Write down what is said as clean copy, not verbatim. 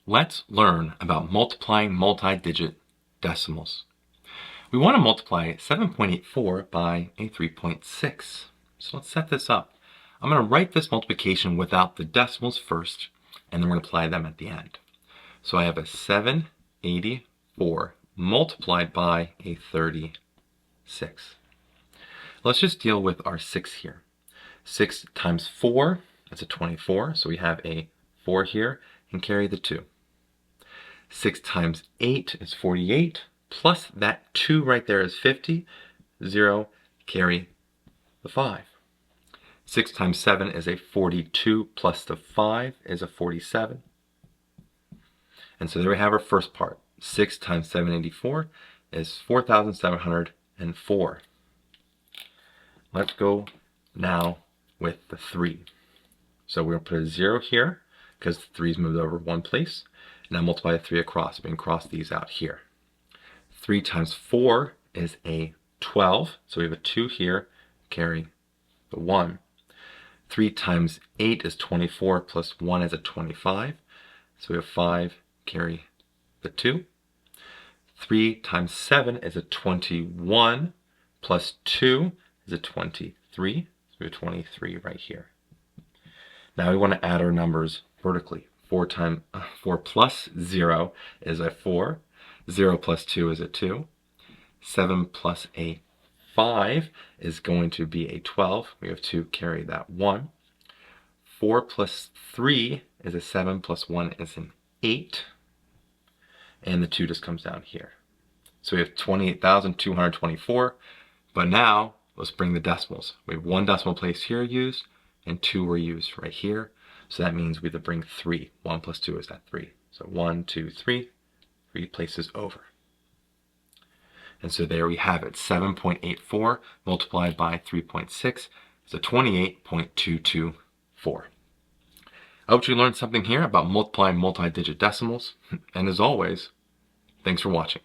Let's learn about multiplying multi-digit decimals. We want to multiply 7.84 by a 3.6. So let's set this up. I'm going to write this multiplication without the decimals first, and then we're going to apply them at the end. So I have a 784 multiplied by a 36. Let's just deal with our 6 here. 6 times 4, that's a 24, so we have a 4 here, and carry the 2. 6 times 8 is 48, plus that 2 right there is 50, 0, carry the 5. 6 times 7 is a 42, plus the 5 is a 47. And so there we have our first part. 6 times 784 is 4,704. Let's go now with the 3. So we're going to put a 0 here, because the 3's moved over one place. Now multiply the 3 across. We can cross these out here. 3 times 4 is a 12. So we have a 2 here, carry the 1. 3 times 8 is 24, plus 1 is a 25. So we have 5, carry the 2. 3 times 7 is a 21, plus 2 is a 23. So we have 23 right here. Now we want to add our numbers vertically. 4 plus 0 is a 4. 0 plus 2 is a 2. 7 plus a 5 is going to be a 12. We have to carry that 1. 4 plus 3 is a 7, plus 1 is an 8. And the 2 just comes down here. So we have 28,224. But now, let's bring the decimals. We have 1 decimal place here used, and 2 were used right here. So that means we have to bring 3. 1 plus 2 is that 3. So 1, 2, 3, 3 places over. And so there we have it. 7.84 multiplied by 3.6 is a 28.224. I hope you learned something here about multiplying multi-digit decimals. And as always, thanks for watching.